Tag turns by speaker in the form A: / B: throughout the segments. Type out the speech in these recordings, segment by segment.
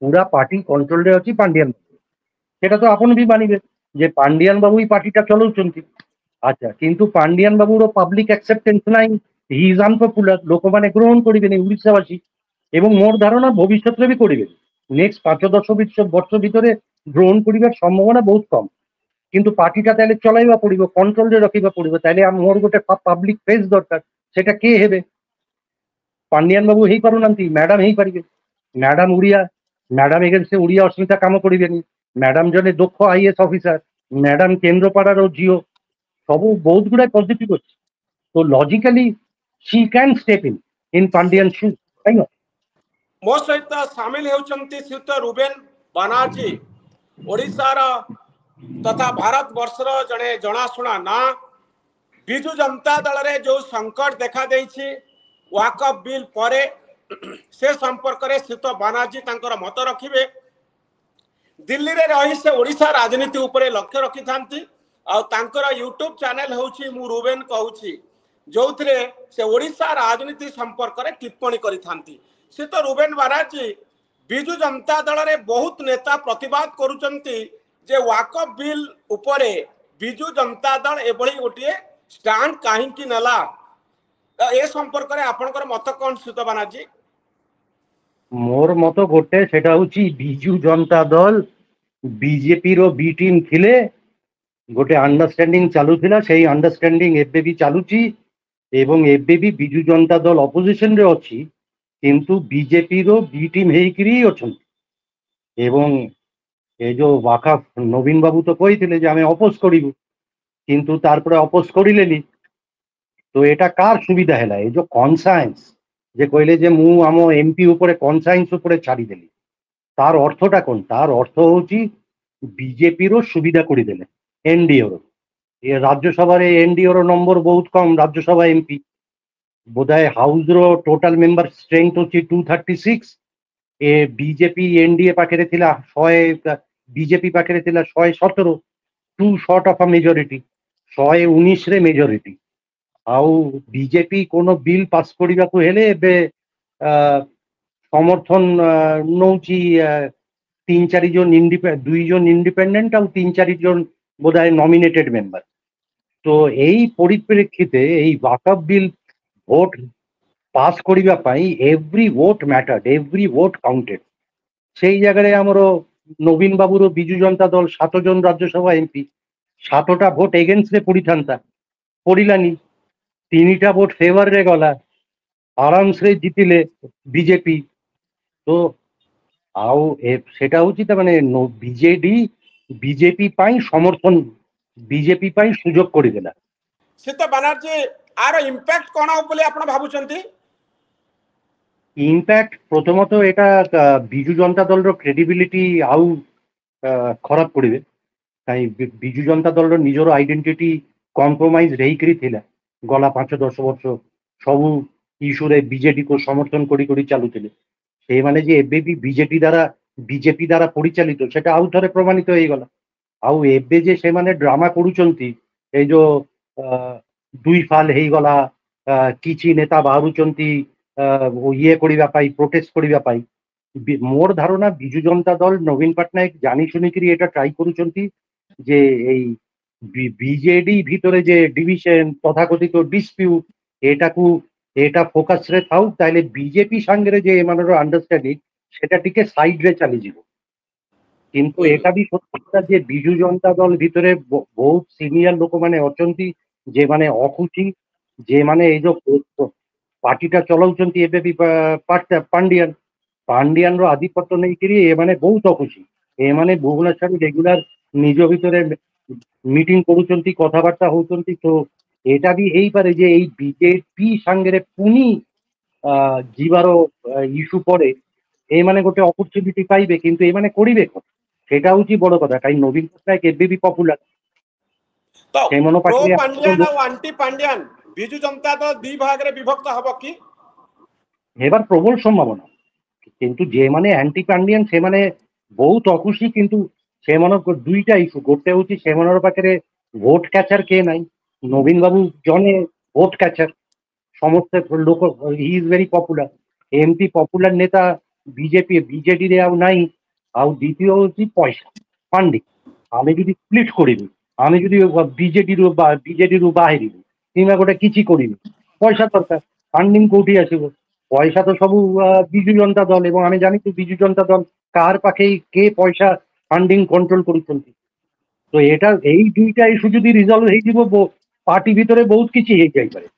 A: পুরা পার্টি কন্ট্ରୋଲରେ ଅଛି ପାଣ୍ଡିଆନ। সেটা তো ଆପଣ ବି ମାନିବେ ଯେ ପାଣ୍ଡିଆନ ବାବୁ ହିଁ ପାର୍ଟିଟା ଚଲାଉଛନ୍ତି। ଆଚ୍ଛା, କିନ୍ତୁ ପାଣ୍ଡିଆନ ବାବୁର ପବ୍ଲିକ ଆକ୍ସେପ୍ଟେନ୍ସ ନାହିଁ, ହି ଇଜ ଅନପପୁଲାର, ଲୋକମାନେ ଗ୍ରହଣ କରିବେନି ଓଡ଼ିଶାବାସୀ, ଏବଂ ମୋର ଧାରଣା ଭବିଷ୍ୟତରେ ବି କରିବେନି। ନେକ୍ସଟ 5-10 ବର୍ଷ ଭିତରେ ଗ୍ରହଣ କରିବାର ସମ୍ଭାବନା ବହୁତ କମ। কিন্তু পার্টিটা তাহলে চলাইবা পড়িব, কন্ট্ରୋଲରେ ରଖିବା ପଡିବ। ତାହେଲେ ମୋର ଗୋଟେ ପବ୍ଲିକ ଫେସ୍ ଦରକାର, সেটা কে ହେବେ? ପାଣ୍ଡିଆନ ବାବୁ ହେଇପାରୁନାହାନ୍ତି, ମ୍ୟାଡାମ ହେଇପାରିବେ। ମ୍ୟାଡାମ ଓଡ଼ିଆ, ମ୍ୟାଡାମ ଏଗେନ୍ସରେ ଓଡ଼ିଆ ଅସ୍ମିତା କାମ କରିବେନି। ମ୍ୟାଡାମ ଜଣେ ଦକ୍ଷ ଆଇଏଏସ୍ ଅଫିସର, ମ୍ୟାଡାମ କେନ୍ଦ୍ରାପଡ଼ାର ଝିଅ, ସବୁ ବହୁତ ଗୁଡାଏ ପଜିଟିଭ ଅଛି। তো logically C can step in Pandian ଶୁ।
B: ମୋ ସହିତ ସାମିଲ ହେଉଛନ୍ତି ଶ୍ରୀଯୁକ୍ତ ରୁବେନ ବାନାର୍ଜୀ, ଓଡ଼ିଶାର ତଥା ଭାରତ ବର୍ଷର ଜଣେ ଜଣାଶୁଣା ନା। ବିଜୁ ଜନତା ଦଳରେ ଯେଉଁ ସଂକଟ ଦେଖାଦେଇଛି ୱାକଫ୍ ବିଲ୍ ପରେ, ସେ ସମ୍ପର୍କରେ ଶ୍ରୀଯୁକ୍ତ ବାନାର୍ଜୀ ତାଙ୍କର ମତ ରଖିବେ। ଦିଲ୍ଲୀରେ ରହି ସେ ଓଡ଼ିଶା ରାଜନୀତି ଉପରେ ଲକ୍ଷ୍ୟ ରଖିଥାନ୍ତି, ଆଉ ତାଙ୍କର ୟୁଟ୍ୟୁବ ଚ୍ୟାନେଲ ହେଉଛି ମୁଁ ରୁବେନ କହୁଛି, ଯେଉଁଥିରେ ସେ ଓଡ଼ିଶା ରାଜନୀତି ସମ୍ପର୍କରେ ଟିପ୍ପଣୀ କରିଥାନ୍ତି। ସେ ତ ରୁବେନ ବାନାର୍ଜୀ, ବିଜୁ ଜନତା ଦଳରେ ବହୁତ ନେତା ପ୍ରତିବାଦ କରୁଛନ୍ତି ଯେ ୱାକଫ୍ ବିଲ୍ ଉପରେ ବିଜୁ ଜନତା ଦଳ ଏଭଳି ଗୋଟିଏ ଷ୍ଟାଣ୍ଡ କାହିଁକି ନେଲା, ଏ ସମ୍ପର୍କରେ ଆପଣଙ୍କର ମତ କ'ଣ ଶ୍ରୀଯୁକ୍ତ ବାନାର୍ଜୀ?
A: ମୋର ମତ ଗୋଟେ, সেটা হচ্ছে ବିଜୁ ଜନତା ଦଳ ବିଜେପିର ବି ଟିମ୍ ଥିଲେ, ଗୋଟେ ଅଣ୍ଡରଷ୍ଟାଣ୍ଡିଂ ଚାଲୁଥିଲା, ସେଇ ଅଣ୍ଡରଷ୍ଟାଣ୍ଡିଂ ଏବେ ବି ଚାଲୁଛି, ଏବଂ ଏବେ ବି ବିଜୁ ଜନତା ଦଳ ଅପୋଜିସନରେ ଅଛି, କିନ୍ତୁ ବିଜେପିର ବି ଟିମ୍ ହେଇକିରି ଅଛନ୍ତି। ଏବଂ ଏ ଯୋଉ ୱାକଫ ନବୀନ ବାବୁ ତ କହିଥିଲେ ଯେ ଆମେ ଅପୋଜ କରିବୁ, କିନ୍ତୁ ତାরপরে অপোজ করিলেনি। তো এটা কার সুবিধা ହେଲା? এই যে কনসায়েন্স যে কইলে যে মু আম এমপি উপরে কনসায়েন্স উপরে ছাড়িদেলি, তার অর্থটা কোন? তার অর্থ হচ্ছে বিজেপির সুবিধা করিদেলে এনডিওর। এ রাজ্যসভার এনডিওর নম্বর বহুত কম, রাজ্যসভা এমপি বোধহয় হাউসর টোটাল মেম্বার স্ট্রেংথ হচ্ছে 236। এ বিজেপি এনডিএ পাখে ଥିଲା 100, বিজেপি পাখে ଥିଲା 117, two short of a majority, 119ରେ মেজরিটি। ଆଉ ବିଜେପି কোন ବିଲ୍ ପାସ୍ କରିବାକୁ ହେଲେ ଏବେ ସମର୍ଥନ ନଉଛି 3-4 জন, 2 জন ইন্ডিপেন্ডেন্ট ଆଉ 3-4 জন বোধহয় নমিনেটেড মেম্বার। তো এই পরিপ্রেক্ষিতে এই ୱାକଫ୍ বিଲ୍ ভোট পাস କରିବା ପାଇଁ every vote mattered, every vote counted. সেই জায়গায় ଆମର নবীন বাবুর বিজু জনতা দল 7 জন রাজ্যসভা এমপি, 7টা ভোট এগেন্স্টରେ ପଡିଥାନ୍ତା, ପଡିଲାନି। 3ଟା ভোট ଫେଭରରେ ଗଲା, ଆରାମସରେ ଜିତିଲେ ବିଜେପି। ତ ଆଉ সেটা হচ্ছে তা মানে বিজেডি বিজেপি ପାଇଁ সমর্থন, বিজেপি ପାଇଁ সুযোগ କରିଦେଲା।
B: ଶ୍ରୀଯୁକ୍ତ ବାନାର୍ଜୀ, ଆର ଇମ୍ପାକ୍ଟ କ'ଣ ହବ ବୋଲି ଆପଣ ଭାବୁଛନ୍ତି?
A: ইম্প্যাক্ট প্রথমত এটা বিজু জনতা দলর ক্রেডিবিলিটি আউ ଖରାପ କରିବେ। କାହିଁ ବିଜୁ ଜନତା ଦଳର ନିଜର ଆଇଡେଣ୍ଟିଟି କମ୍ପ୍ରୋମାଇଜ ହେଇକିରି ଥିଲା ଗଲା 5-10 ବର୍ଷ। ସବୁ ଇସ୍ୟୁରେ ବିଜେଡିକୁ ସମର୍ଥନ କରି କରି ଚାଲୁଥିଲେ। ସେଇମାନେ ଯେ ଏବେ ବି ବିଜେପି ଦ୍ୱାରା ପରିଚାଳିତ, ସେଟା ଆଉ ଥରେ ପ୍ରମାଣିତ ହେଇଗଲା। ଆଉ ଏବେ ଯେ ସେମାନେ ଡ୍ରାମା କରୁଛନ୍ତି, ଏଇ ଯୋଉ 2 ସାଲ ହେଇଗଲା କିଛି ନେତା ବାହାରୁଛନ୍ତି ଇଏ କରିବା ପାଇଁ, ପ୍ରୋଟେଷ୍ଟ କରିବା ପାଇଁ। ମୋର ଧାରଣା ବିଜୁ ଜନତା ଦଳ ନବୀନ ପଟ୍ଟନାୟକ জানি শুনিকিরি এটা ট্রাই করুଛନ୍ତି যে এই বিজেডি ভিতরে যে ডিভিশন, তথাকথিত ডিসপিউট, এটা ফোকাসরে থাও, তাহলে বিজেপি সাଙ୍ଗରେ যে এମାନର আন্ডারস্ট্যান্ডিং সেটা টিকে সাইডরে চালিଯିବ। কিন্তু এটা ବି ସତ୍ୟ ଯେ ବିଜୁ ଜନତା ଦଳ ଭିତରେ ବହୁତ ସିନିୟର ଲୋକମାନେ ଅଛନ୍ତି ଯେମାନେ ଅଖୁସି, ଯେମାନେ ଏଇ ଯୋଉ ପାର୍ଟିଟା ଚଲାଉଛନ୍ତି ଏବେ ବି ପାଣ୍ଡିଆନର ଆଧିପତ୍ୟ ନେଇକିରି ଏମାନେ ବହୁତ ଅଖୁସି। ଏମାନେ ଭୁବନେଶ୍ୱର ରେଗୁଲାର ନିଜ ଭିତରେ ମିଟିଂ କରୁଛନ୍ତି, କଥାବାର୍ତ୍ତା ହଉଛନ୍ତି। ତ এটা ବି ହେଇପାରେ ଯେ ଏଇ ବିଜେପି ସାଙ୍ଗରେ ପୁଣି ଯିବାର ଇସ୍ୟୁ ପରେ ଏମାନେ ଗୋଟେ ଅପରଚ୍ୟୁନିଟି ପାଇବେ, କିନ୍ତୁ ଏମାନେ କରିବେ କଣ? সেটা হচ্ছে বড় কথা। কারণ নবীন পট্টনায়ক ଏବେ ବି পপুলার।
B: তো প্রো পান্ডিয়ান আর আন্টি পান্ডিয়ান বিজু জনতা দল দুই ভাগে বিভক্ত হব কি?
A: এবার প্রবল সম্ভাবনা। কিন্তু যেমানে আন্টি পান্ডিয়ান সেমানে ବହୁତ অখুସି, কিন্তু ସେମାନଙ୍କ ଦୁଇଟା ଇସ୍ୟୁ। ଗୋଟେ ହଉଛି ସେମାନଙ୍କ ପାଖରେ ଭୋଟ କ୍ୟାଚର କେ ନାହିଁ। ନବୀନ ବାବୁ ଜଣେ ଭୋଟ କ୍ୟାଚର, ସମସ୍ତେ ଲୋକ, ହି ଇଜ ଭେରି ପପୁଲାର। ଏମିତି ପପୁଲାର ନେତା ବିଜେଡିରେ ଆଉ ନାହିଁ। ଆଉ ଦ୍ୱିତୀୟ ହଉଛି ପଇସା ଫଣ୍ଡିଂ। ଆମେ ଯଦି ସ୍ପ୍ଲିଟ୍ କରିବୁ, ଆମେ ଯଦି ବିଜେଡିରୁ ବାହାରିବୁ କିମ୍ବା ଗୋଟେ କିଛି କରିବୁ, ପଇସା ଦରକାର। ଫଣ୍ଡିଂ କୋଉଠି ଆସିବ? ପଇସା ତ ସବୁ ବିଜୁ ଜନତା ଦଳ, এবং ଆମେ ଜାଣିଛୁ ବିଜୁ ଜନତା ଦଳ କାହାର ପାଖେ কে পয়সা ফান্ডিং কন্ট্রোল କରୁଛନ୍ତି। তো এটা এই দুইটা ইস্যু যদি রিজলভ ହେଇଯିବ, পার্টি ভিতরে ବହୁତ କିଛି ହେଇଯାଇପାରେ।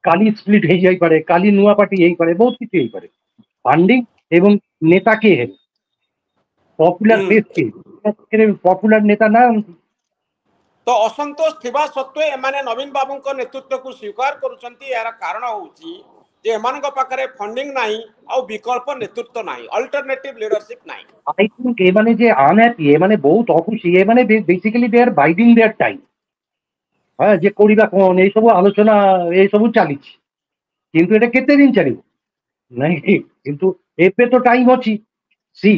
A: কালি স্প্লিট ହେଇଯାଇପାରେ, কালি ନୂଆ ପାର୍ଟି ହେଇପାରେ, ବହୁତ କିଛି ହେଇପାରେ। ফান্ডিং এবং নেতা কে ହେବେ, পপুলার ফেস কে, পপুলার নেতা না।
B: तो असंतोष थिबा सत्वे एमाने नवीन बाबूंको नेतृत्व को स्वीकार करुचंती। यार कारण होउची जे एमानक पाखरे फंडिंग नाही और विकल्प नेतृत्व नाही, अल्टरनेटिव लीडरशिप नाही।
A: আই থিঙ্ক এমানে যে আনহ্যাপি, এমানে বহুত অখুশি, এমানে বেসিক্যালি দে আর বাইডিং দেয়ার টাইম। হ্যাঁ, যে করিবা কোন এইসবু আলোচনা এইসবু চালিছি, কিন্তু এটা কেতে দিন চালিব ନାଇଁ। କିନ୍ତୁ ଏବେ ତ ଟାଇମ୍ ଅଛି। ସି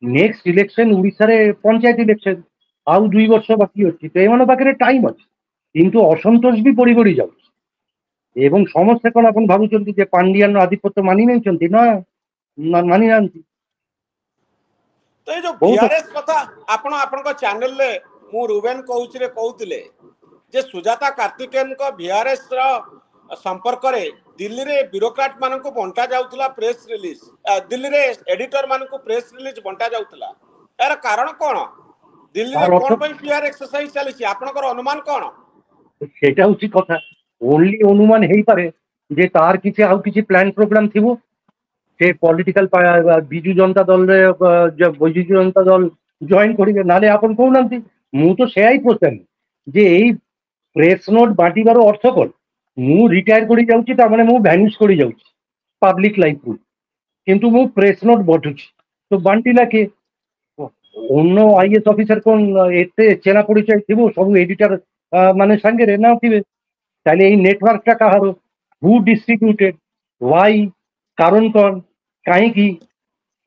A: ନେକ୍ସଟ ଇଲେକ୍ସନ ଓଡ଼ିଶାରେ ପଞ୍ଚାୟତ ଇଲେକ୍ସନ ଆଉ 2 ବର୍ଷ ବାକି ଅଛି, ତ ଏମାନଙ୍କ ପାଖରେ ଟାଇମ୍ ଅଛି। କିନ୍ତୁ ଅସନ୍ତୋଷ ବି ବଢି ବଢି ଯାଉଛି, ଏବଂ ସମସ୍ତେ କଣ ଆପଣ ଭାବୁଛନ୍ତି ଯେ ପାଣ୍ଡିଆନର ଆଧିପତ୍ୟ ମାନି ନେଇଛନ୍ତି? ନା, ମାନି ନାହାନ୍ତି।
B: तो ये जो
A: ବହୁତ
B: बीआरएस कथा आपण आपन चैनल रे मु रुबेन कहूची रे कहउतिले जे सुजाता कार्तिकेयन को बीआरएस रो संपर्क रे दिल्ली रे ब्यूरोक्रेट मान को बंटा जाउतला प्रेस रिलीज, दिल्ली रे एडिटर मान को प्रेस रिलीज बंटा जाउतला। यार कारण कोन? दिल्ली रे
A: ତାର
B: कोन
A: ଅର୍ଥ
B: पई पीआर एक्सरसाइज चलीची? आपनकर अनुमान कोन?
A: সেটা হচ্ছে কথা। ওনলি অনুমান ହେଇପାରେ যে তার কিছু ଆଉ କିଛି ପ୍ଲାନ୍ ପ୍ରୋଗ୍ରାମ ଥିବ। ସେ ପଲିଟିକାଲ ବିଜୁ ଜନତା ଦଳରେ ବିଜୁ ଜନତା ଦଳ ଜଏନ୍ କରିବେ, ନହେଲେ ଆପଣ କହୁନାହାନ୍ତି। ମୁଁ ତ ସେୟା ହିଁ ପଚାରିଲି ଯେ ଏଇ ପ୍ରେସ ନୋଟ ବାଣ୍ଟିବାର ଅର୍ଥ କଣ? ମୁଁ ରିଟାୟାର କରି ଯାଉଛି, ତାମାନେ ମୁଁ ଭ୍ୟାନିଶ କରି ଯାଉଛି ପବ୍ଲିକ ଲାଇଫରୁ, କିନ୍ତୁ ମୁଁ ପ୍ରେସ ନୋଟ ବଣ୍ଟୁଛି। ତ ବାଣ୍ଟିଲା କିଏ? অন্য আইএস অফিসার কোন এতে চেনা পরিচয় ଥିବ ସବୁ এডিটর মানে সাঙ্গেরে না ଥିବେ? তাহলে এই নেটওয়ার্কটা কাহার? হু ডিস্ট্রিবিউটেড, ওয়াই, কারণ কন, কাহিঁকি?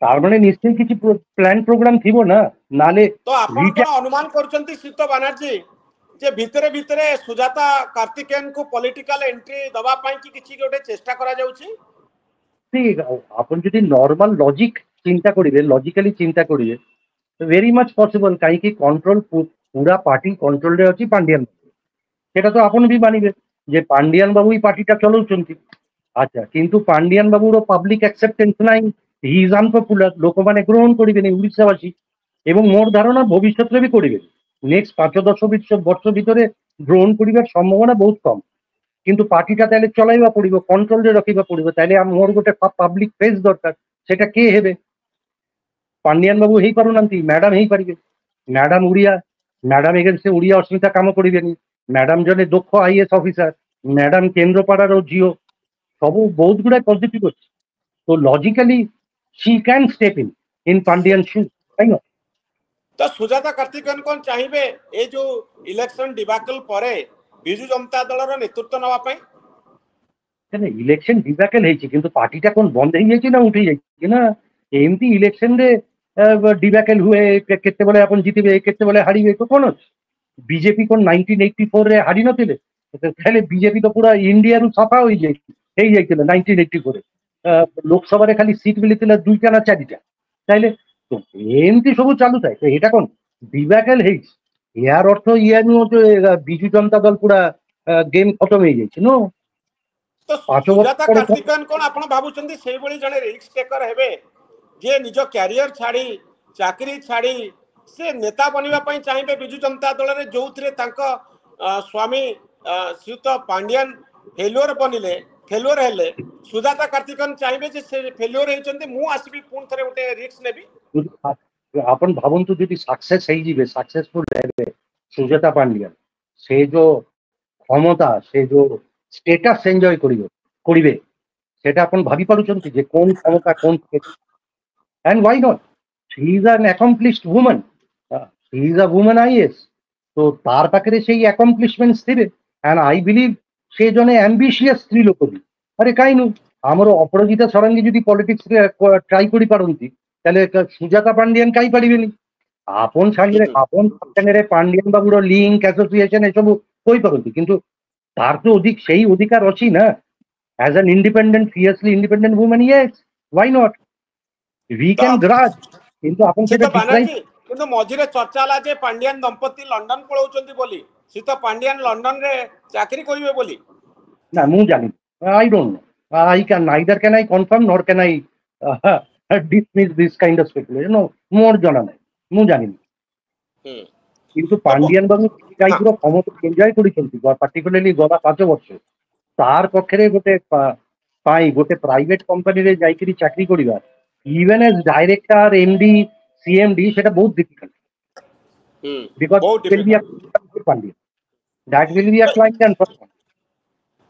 A: তার মানে নিশ্চয়ই কিছু প্ল্যান প্রোগ্রাম ଥିବ না, নালে
B: तो आपण कोन अनुमान करचंती सीता बनर्जी जे भितरे भितरे सुजाता कार्तिकेयन को पॉलिटिकल एंट्री दबा पाई कि किछि गोटे चेष्टा करा जाउची?
A: ଆପଣ ଯଦି ନର୍ମାଲ ଲଜିକ ଚିନ୍ତା କରିବେ, ଲଜିକାଲି ଚିନ୍ତା କରିବେ, ভেরি মাচ পসিবল। কাହିଁକି কন্ট্রোল পুরা পার্টি কন্ট্রোলরে ଅଛି পাଣ୍ଡିଆନ। সেটা তো ଆପଣ ବି ମାନିବେ যে ପାଣ୍ଡିଆନ ବାବୁ এই পার্টিটা চলাଉଛନ୍ତି। আচ্ছা, কিন্তু পাଣ୍ଡିଆନ বাবুর পাবলিক অ্যাকসেপ্টেন্স নাই, হি ইজ আনপপুলার, ଲୋକମାନେ গ্রহণ করিবেনি ଓଡ଼ିଶାବାସী, এবং মোর ধারণা ভবিষ্যতে ବି করিবেনি। নেক্সট 5-10 ବର୍ଷ ଭିତରେ গ্রহণ করিবার সম্ভাবনা ବହୁତ কম। কিন্তু পার্টিটা তাহলে চলাইবা পড়িব, কন্ট্রোলরে রখিবা পড়িব, তাহলে মোর ଗୋଟେ পাবলিক ফেস দরকার। সেটা কে হেবে? পাଣ୍ଡିଆନ ବାବୁ ହେଇପାରୁନାହାନ୍ତି, ମ୍ୟାଡାମ ହେଇପାରିବେ। Madam Odia, madam against Odia ଅସ୍ମିତା କାମ କରିବେନି। ମ୍ୟାଡାମ ଜଣେ ଦକ୍ଷ ଆଇଏଏସ୍ ଅଫିସର, ମ୍ୟାଡାମ କେନ୍ଦ୍ରାପଡ଼ାର ଝିଅ, ସବୁ ବହୁତ ଗୁଡାଏ ପଜିଟିଭ ଅଛି। তো logically C can step in Pandian shoes, କାହିଁକି?
B: तो सुजाता कार्तिकेयन कोन चाहिबे ए जो इलेक्शन डिबाकल परे बिजू जनता दल रो नेतृत्व नवा पई?
A: ইলেকশন ডিব্যাকেল ହେଇଛି, কিন্তু পার্টিটা কোন বন্ধ ହେଇଯାଇଛି না উঠে ଯାଇଛି ନା? ଏମିତି ଇଲେକ୍ସନରେ ডিব্যাকেল ହୁଏ, କେତେବେଳେ ଆପଣ ଜିତିବେ, କେତେବେଳେ ହାରିବେ, ତ କଣ ଅଛି? ବିଜେପି কোন 1984 ରେ ହାରି ନଥିଲେ? ତାହେଲେ ବିଜେପି ତ ପୁରା ଇଣ୍ଡିଆରୁ ସଫା ହେଇଯାଇଥିଲା 1984 ରେ। ଲୋକସଭାରେ ଖାଲି ସିଟ୍ ମିଳିଥିଲା 2ଟା ନା 4ଟା। ତାହେଲେ ତ ଏମିତି ସବୁ ଚାଲୁଥାଏ। ତ ଏଇଟା କଣ ডিব্যাকেল ହେଇଛି? ইয়ার অর্থ ইয়া নୁହଁ যে বিজু জনতা দল পুরা গেম খতম ହେଇଯାଇଛି। নো,
B: तो
A: 5 ବର୍ଷ
B: सुजाता
A: ପରେ
B: कार्तिकेयन कोन आपण भाबुचंदी सेही बळी जने रिस्क टेकर हेबे जे निज कैरियर छाड़ी चाकरी छाड़ी से नेता बनिबा पई चाहिबे बिजु जनता दल रे, जोउथरे तांको स्वामी श्रीयुत पांडियन फेल्योर बनिले, फेल्योर हेले, सुजाता कार्तिकेयन चाहिबे जे से फेल्योर हेचंदी मु आसीबी पुन थरे उटे रिस्क नेबी।
A: ଆପଣ ଭାବନ୍ତୁ ଯଦି ସକ୍ସେସ୍ ହେଇଯିବେ, ସକ୍ସେସଫୁଲ ହେବେ ସୁଜାତା ପାଣ୍ଡିଆନ, ସେ ଯୋଉ ক্ষমতা, ସେ ଯୋଉ ଷ୍ଟେଟସ୍ ଏନ୍ଜୟ କରିବେ, সেটা ଆପଣ ভাবি পারুଛନ୍ତି যে কোন ক্ষমতা, কোন? and why not? She is an accomplished woman. She is a woman IAS. তো তার পাখে সেই accomplishments ଥିବେ, and I believe সে জনে ambitious স্ত্রী লোক ବି। আরে কাই নু ଆମର ଅପରାଜିତା ଷଡ଼ଙ୍ଗୀ ଯଦି ପଲିଟିକ୍ସରେ ଟ୍ରାଇ କରିପାରନ୍ତି, ତାହେଲେ ସୁଜାତା ପାଣ୍ଡିଆନ କାଇ ପାରିବେନି? ଆପଣ ସାଙ୍ଗରେ ପାଣ୍ଡିଆନ ବାବୁର ଲିଙ୍କ ଆସୋସିଏସନ ଏସବୁ କହିପାରନ୍ତି, କିନ୍ତୁ ତାର ତ ସେଇ ଅଧିକାର ଅଛି ନା। as an independent, fiercely independent woman, yes, why not? We can grudge किंतु आपण
B: शीत
A: सेटा डिस्क्राइब
B: बानर्जी किंतु मझिरे चर्चा हला जे पांड्यान दंपति लंडन पळौचंती बोली शीत पांड्यान लंडन रे चाकरी करिवे बोली
A: ना मु जानि I don't know I can neither can I confirm nor can I dismiss this kind of speculation no मोर जणा नै मु जानि किंतु पांड्यान बाबू टाइप रो क्षमता एन्जॉय करिसंती पार्टिकुलरली गला 5 वर्ष तार पक्षरे गोटे पाई गोटे प्राइवेट कंपनी रे जाइकरी चाकरी करिवा even as director MD CMD सेटा बहुत difficult because will be a Pandya that will be a client and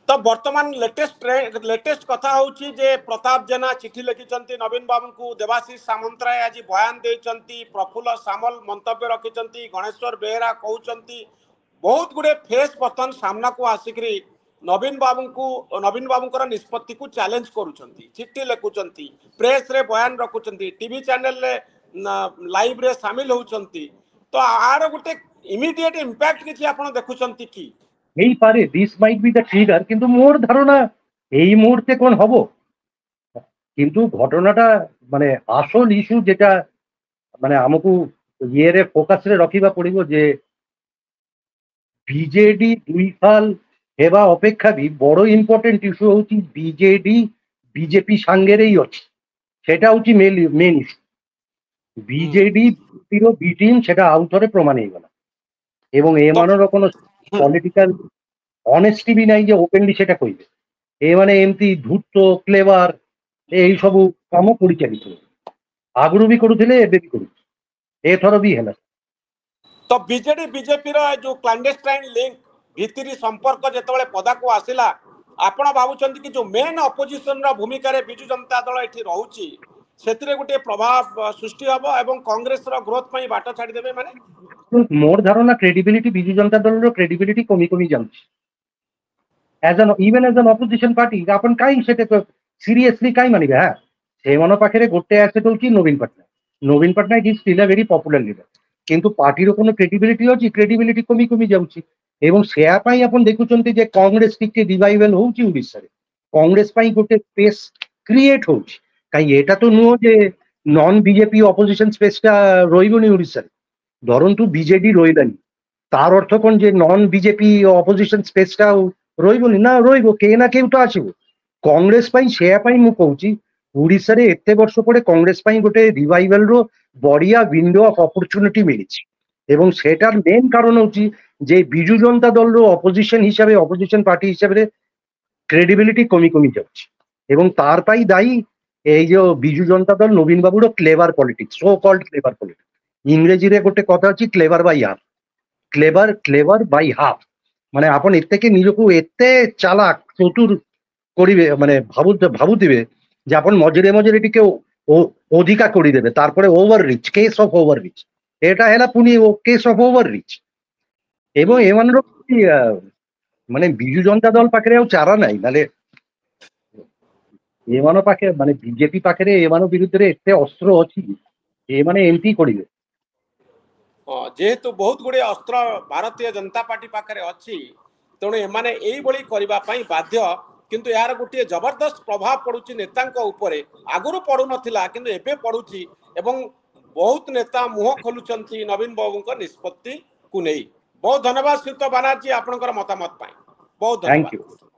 B: तो वर्तमान लेटेस्ट कथा होची जे प्रताप जेना चिठी लिखिचंती नवीन बाबू को देवाशीष सामंतराय आज बयान देचंती प्रफुल्ल सामल मंतव्य रखिचंती गणेश्वर बेहरा कहउचंती बहुत गुडे फेस बर्तन सामना को आसिकरी नवीन बाबूंकर निष्पत्ति को चैलेंज करूचंती चिट्ठी लिखुचंती प्रेस रे बयान रखुचंती टीवी चैनल रे लाइव रे शामिल होचंती तो आर गुटे इमीडिएट इंपैक्ट किछि आपण देखुचंती की
A: नहीं पारे this might be the trigger किंतु मोर धारणा এই মুহূর্তে কোন হবো কিন্তু ঘটনাটা মানে আসল ইস্যু যেটা মানে আমাকে ইয়েরে ফোকাসরে রখিবা পড়িব যে বিজেডি 2 সাল হেবা অপেক্ষা বি বড় ইম্পর্টেন্ট ইস্যু হচ্ছে বিজেডি বিজেপি সাঙ্গেরেই আছে সেটা হচ্ছে মেন ইস্যু বিজেডি বিরো বি টিম সেটা আউটরে প্রমাণ হয়ে গেল এবং এমানোর কোনো পলিটিক্যাল অনেস্টি বি নাই যে ওপেনলি সেটা কইবে এ মানে এমতি ধূর্ত ক্লেভার এই সব কাম পরিচালিত আগুরু বি করুଥିଲେ ଏବେ ବି କରୁଛି ଏଥର ବି ହେଲା
B: तो बीजेडी बीजेपी रो जो क्लैंडस्टाइन लिंक भितरी संपर्क जेतबेले पदा को आसिला आपण भाबुचंती कि जो मेन अपोजिशन रो भूमिका रे बिजू जनता दल एठी रहउची सेतिरे गुटे प्रभाव सृष्टि हबो एवं कांग्रेस रो ग्रोथ पई बाट छाडी देबे माने
A: मोर धारणा क्रेडिबिलिटी बिजू जनता दल रो क्रेडिबिलिटी कमी कमी जाउची even as an opposition party आपण काई सेटे सीरियसली काई मानिबे हा सेमनो पाखरे गोटे एसेट होची Naveen Patnaik is still a very popular leader किंतु पार्टी रो कोनो क्रेडिबिलिटी होची क्रेडिबिलिटी कमी कमी जाउची एवं सेया पाई आपण देखुचंती जे कांग्रेस टिके रिवाइवल होची ओडिसा रे कांग्रेस पाई गोटे स्पेस क्रिएट होची काई एटा तो नो जे नॉन बीजेपी ऑपोजिशन स्पेस ता रोइबोनी ओडिसा रे धरंतु बीजेडी रोइलानी तार अर्थ कोन जे नॉन बीजेपी ऑपोजिशन स्पेस ता रोइबोनी ना रोइबो के ना केउटा आछिबो कांग्रेस पाई सेया पाई मु कहूची ओडिसा रे एते वर्ष पड़े कांग्रेस पाई गोटे रिवाइवल रो बढ़िया विंडो ऑफ अपॉर्चुनिटी मिलिछि एवं सेटार मेन कारण होची जे बिजू जनता दल रो ऑपोजिशन हिसाबे ऑपोजिशन पार्टी हिसाबे क्रेडिबिलिटी कमी कमी जाउछि एवं तार पाई दाई এই যে বিজু জনতা দল নবীন বাবুর clever politics so called clever politics ইংরেজিরে গোটে কথা আছে ক্লেভার বাই হাফ মানে আপন এর থেকে নিজকে এতে চালাক চতুর করিবে মানে ভাবুতিবে যে আপন মজরে মজরে টিকে অধিকা করি দেবে তারপরে overreach case of overreach এটা হেলা পুনি ও কেস অফ ওভার রিচ এবং এমানর মানে বিজু জনতা দল পাখরে আর চারা নাই নালে এমানো পাখে মানে বিজেপি পাখরে এমানো বিরুদ্ধে এতে অস্ত্র ଅଛି এমানে এমপি করিবে
B: যেহেতু বহুত গুড়ে অস্ত্র ভারতীয় জনতা পার্টি পাখরে ଅଛି তেণু এমানে এইভাবে করিবা পাই বাধ্য কিন্তু यार गोटे जबरदस्त प्रभाव पड़ुची नेतांक उपरे आगुरु पड़ू नथिला किंतु एबे पड़ुची एवं बहुत नेता मुह खोलुचंती नवीन बाबूंकर निष्पत्ति को नहीं बहुत धन्यवाद श्रीयुत बानर्जी आपनकर मतामत पाई बहुत धन्यवाद।
A: Thank you.